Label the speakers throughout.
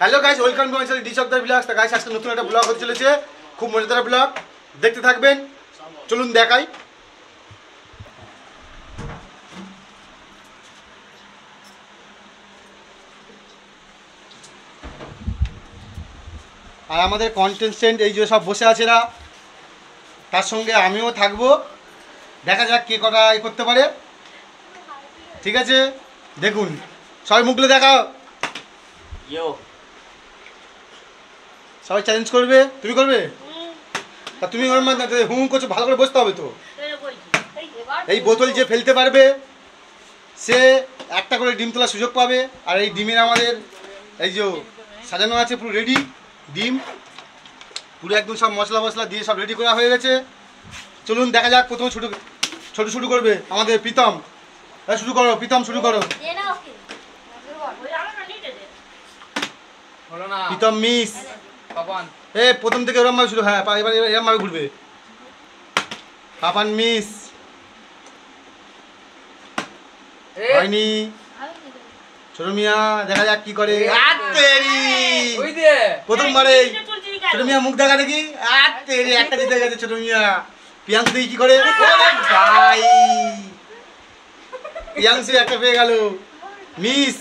Speaker 1: Hello guys, welcome to my channel dish of the blogs. তো guys আজকে নতুন একটা ব্লগ হতে চলেছে, খুব মজাদার ব্লগ, দেখতে থাকবেন। চলুন দেখাই। আর আমাদের কন্টেস্টেন্ট এই যে সব বসে আছে না, তার সঙ্গে আমিও থাকবো। দেখা যাক কে কটা করতে পারে। ঠিক আছে, দেখুন সবাই মুখগুলো দেখাও। সবাই চ্যালেঞ্জ করবে, তুমি করবে? তা তুমি ওর মধ্যে হুম করছো, ভালো করে বসতে হবে তো। এই বোতল যে ফেলতে পারবে সে একটা করে ডিম তোলার সুযোগ পাবে। আর এই ডিমের আমাদের এই যে সাজানো আছে, পুরো রেডি ডিম, পুরো একদম সব মশলা মশলা দিয়ে সব রেডি করা হয়ে গেছে। চলুন দেখা যাক। প্রথমে ছোট শুরু করবে আমাদের প্রীতম। শুরু করো প্রীতম, শুরু করো। প্রীতম মিস। এ প্রথম থেকে ওরম ভাবে শুরু। হ্যাঁ, এবার এরম ভাবে ঘুরবে। পাপান মিস হয়নি। ছোট মিয়া দেখা যাক কি করে। প্রথমবারে ছোট মিয়া মুখ দেখা দেখি। একটা জিতে গেছে ছোট মিয়া। প্রিয়াংশু দেখি কি করে। ভাই প্রিয়াংশু একটা পেয়ে গেল। মিস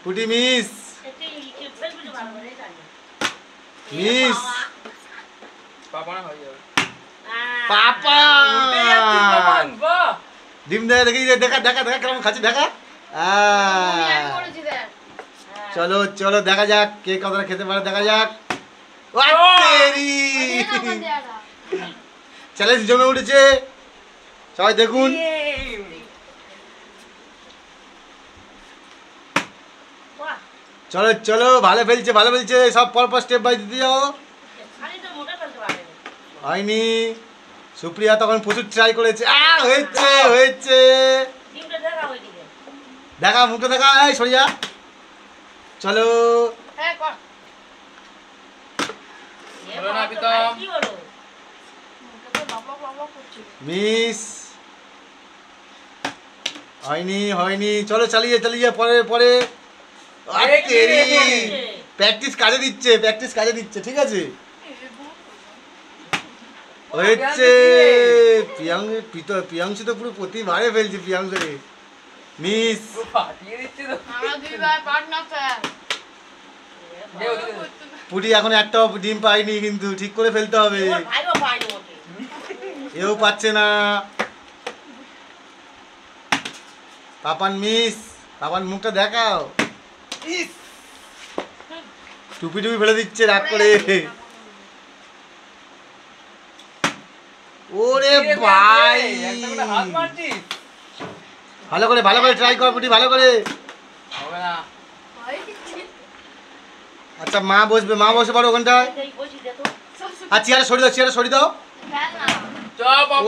Speaker 1: পুটি মিস মিস পাপা ডিম দেখা দেখি। দেখা দেখা দেখা কেমন খাচ্ছি দেখা। চলো চলো দেখা যাক কে কতটা খেতে পারে। দেখা যাক। চ্যালেঞ্জ জমে উঠেছে, সবাই দেখুন। চলো চলো, ভালো ফেলছে ভালো ফেলছে। সব পরপর স্টেপ বাই দিতে যাও। হয়নি। সুপ্রিয়া তখন প্রচুর ট্রাই করেছে। হয়েছে হয়েছে। দেখা মুখে দেখা। এই সরিয়া চলো। মিস হয়নি হয়নি। চলো চালিয়ে চালিয়ে পরে পরে। প্র্যাকটিস কাজে দিচ্ছে, প্র্যাকটিস কাজে দিচ্ছে। ঠিক আছে, হয়েছে। প্রিয়াংশু তো পুরো প্রতিবারে ফেলছে। প্রিয়াংশু রে মিস। পুটি এখন একটাও ডিম পাইনি, কিন্তু ঠিক করে ফেলতে হবে। এও পাচ্ছে না। পাপান মিস। পাপান মুখটা দেখাও। টুপি টুপি ফেলে দিচ্ছে রাগ করে। ওরে ভাই, ভালো করে ভালো করে ট্রাই কর পুটি, ভালো করে। আচ্ছা মা বসবে, মা বসে পারো ওখানটায়। আর চেয়ারে সরি দাও, চেয়ারে সরি দাও।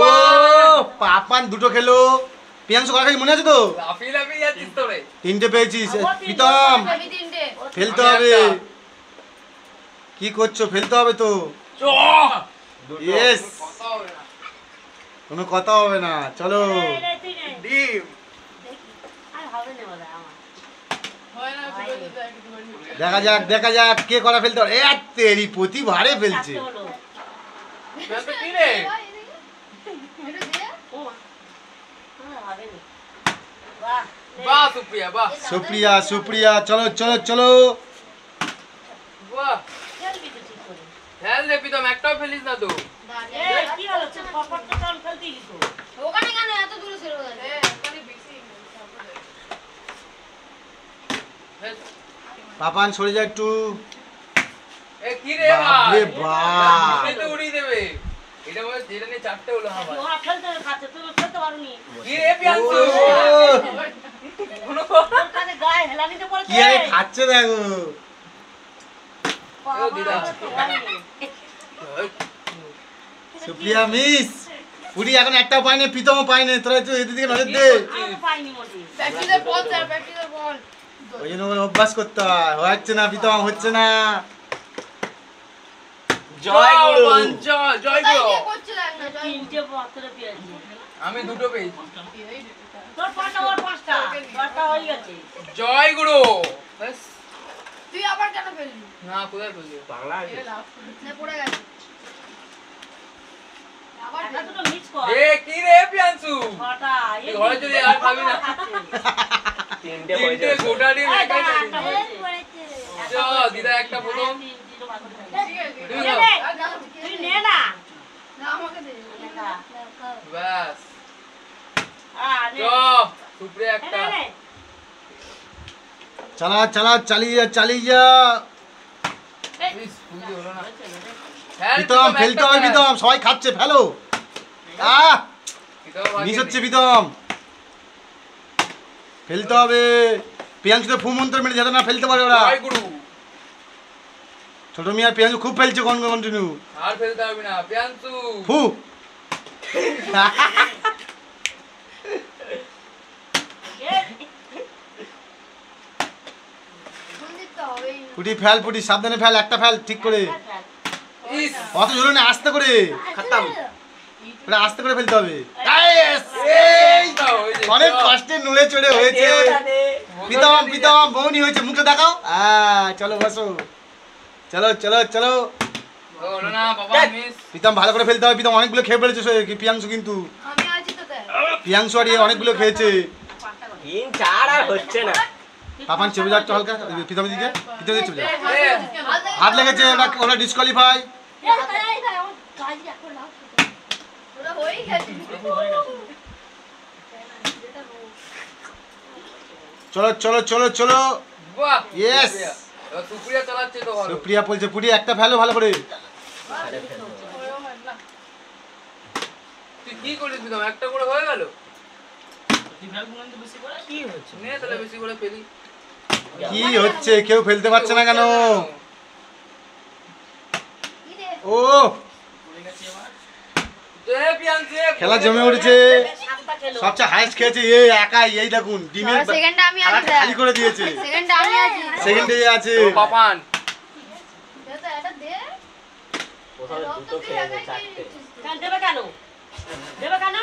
Speaker 1: ও পাপান দুটো খেলো। প্রিয়াংশু কটা খেলি মনে আছে তো? তিনটে পেয়েছিস। প্রীতম ফেলতে হবে। কি করছো? ফেলতে হবে তো। ইয়েস, কোনো কথা হবে না। চলো দেখা যাক দেখা যাক কে করা ফেলতে পারে। তেরি প্রতিবারে ফেলছে। সুপ্রিয়া সুপ্রিয়া চলো চলো চলো।
Speaker 2: একটাও ফেলিস না তো।
Speaker 1: পাপান সরে যা একটু। খাচ্ছে দেখো। সুপ্রিয়া মিস। পুরি এখন একটাও পাইনি, প্রীতমও পাইনি। তোরা একটু এদিকে নজর দে। ওই জন্য অভ্যাস করতে হয়। হচ্ছে না প্রীতম, হচ্ছে না। জয় গুরু জয় গুরু।
Speaker 2: আমি দুটো পেয়েছি।
Speaker 3: তোর পাঁচটা ওর পাঁচটা, দশটা হয়ে গেছে।
Speaker 2: জয় গুরু। ব্যাস।
Speaker 3: তুই আবার কেন ফেললি?
Speaker 2: না কোথায় ফেললি?
Speaker 4: বাংলা আছে।
Speaker 3: না পড়ে গেছে। আবার
Speaker 5: এটা দুটো মিক্স কর।
Speaker 2: এ কি রে পিয়ান্সু?
Speaker 5: ছটা।
Speaker 2: তুই ঘরে চলে যা, আর খাবি না।
Speaker 4: তিনটে
Speaker 2: তিনটে
Speaker 4: হয়েছে।
Speaker 2: গোটা ডিম
Speaker 5: এই
Speaker 2: একাই
Speaker 5: দাঁড়া,
Speaker 2: খাবি।
Speaker 5: একটা হয়েছে।
Speaker 2: চ, দিদা একটা প্রথম।
Speaker 5: তিনটে বার করে ফেল।
Speaker 3: ঠিক আছে।
Speaker 2: তুই
Speaker 5: নে,
Speaker 2: খাও।
Speaker 5: নে।
Speaker 3: আর না,
Speaker 5: তুই নে না।
Speaker 3: না আমাকে দে।
Speaker 5: দেখা।
Speaker 2: ব্যাস।
Speaker 5: নে।
Speaker 2: চ, সুপ্রিয়া একটা।
Speaker 5: নে, নে।
Speaker 1: চালা চালা চালিয়ে যা চালিয়ে যা।
Speaker 2: ইস, ফুলকি হলো না।
Speaker 5: হয়েছে, হয়েছে।
Speaker 2: ফেল,
Speaker 1: প্রীতম
Speaker 2: একটা
Speaker 1: ফেলতে হবে
Speaker 2: ফেল।
Speaker 1: প্রীতম, সবাই খাচ্ছে ফেলো।
Speaker 2: প্রীতম বাকি
Speaker 1: মিস
Speaker 2: নেই।
Speaker 1: হচ্ছে প্রীতম, ফেলতে হবে। প্রিয়াংশু তো ফু মন্ত্র মেরে যাতে না ফেলতে পারে ওরা।
Speaker 2: জয় গুরু।
Speaker 1: ছোট মিয়া প্রিয়াংশু খুব ফেলছে কন্টিনিউ।
Speaker 2: আর ফেলতে পারবি না পিয়ান্সু।
Speaker 1: ফু
Speaker 5: এই,
Speaker 3: সন্দীপ তো হবেই না।
Speaker 1: পুটি ফেল, পুটি সাবধানে ফেল, একটা ফেল ঠিক করে।
Speaker 2: ইস,
Speaker 1: অত জোরে না, আস্তে করে।
Speaker 4: খতম।
Speaker 1: ওটা আস্তে করে ফেলতে হবে। Yes! এই!
Speaker 2: একটা হয়েছে,
Speaker 1: অনেক
Speaker 2: চ।
Speaker 1: কষ্টে নড়ে চড়ে হয়েছে। প্রীতম প্রীতম বৌনি হয়েছে, মুখে দেখাও। চলো বসো, চলো চলো চলো।
Speaker 2: হলো না বাবা, মিস।
Speaker 1: প্রীতম ভালো করে ফেলতে হবে। প্রীতম অনেকগুলো খেয়ে ফেলেছে প্রিয়াংশু, কিন্তু
Speaker 3: আমি আছি তো তাই।
Speaker 1: প্রিয়াংশু আর ইয়ে অনেকগুলো খেয়েছে।
Speaker 4: 3-4 আর হচ্ছে না।
Speaker 1: পাপান চেপে যাচ্ছে হালকা প্রীতমের দিকে, প্রীতমের দিকে চলে যাও।
Speaker 2: এ,
Speaker 1: হাত লেগেছে, ওরা ডিসকোয়ালিফাই।
Speaker 5: এই, এই, এই, আমার কাজ এখন লাভ করতে।
Speaker 3: ওরা হয়েই গেছে।
Speaker 1: চলো চলো চলো চলো।
Speaker 2: বাহ,
Speaker 1: Yes!
Speaker 2: সুপ্রিয়া। এবার সুপ্রিয়া চালাচ্ছে তো ভালো।
Speaker 1: সুপ্রিয়া বলছে পুটি একটা ফেলো ভালো করে।
Speaker 2: তুই কি করিস প্রীতম? একটা করে হয়ে গেল।
Speaker 4: কি হচ্ছে?
Speaker 2: নে তাহলে বেশি করে ফেলি।
Speaker 1: কি হচ্ছে, কেউ ফেলতে পারছে না কেন?
Speaker 3: কি রে?
Speaker 1: ও
Speaker 2: এ, পিয়ান্সু, এ,
Speaker 1: খেলা জমে উঠেছে।
Speaker 5: সাতটা খেলো।
Speaker 1: সবচেয়ে হাইস্ট খেয়েছে এই একাই। এই দেখুন ডিমের
Speaker 3: সেকেন্ডে আমি আছি
Speaker 1: থালাটা খালি করে দিয়েছে।
Speaker 3: সেকেন্ডে আমি আছি।
Speaker 1: সেকেন্ডে আছে।
Speaker 2: তো পাপান।
Speaker 3: দে তো এটা দে।
Speaker 4: কোথাও দুটো খেয়ে 4টে।
Speaker 5: কেন দেবে কেন? দেবে কেন?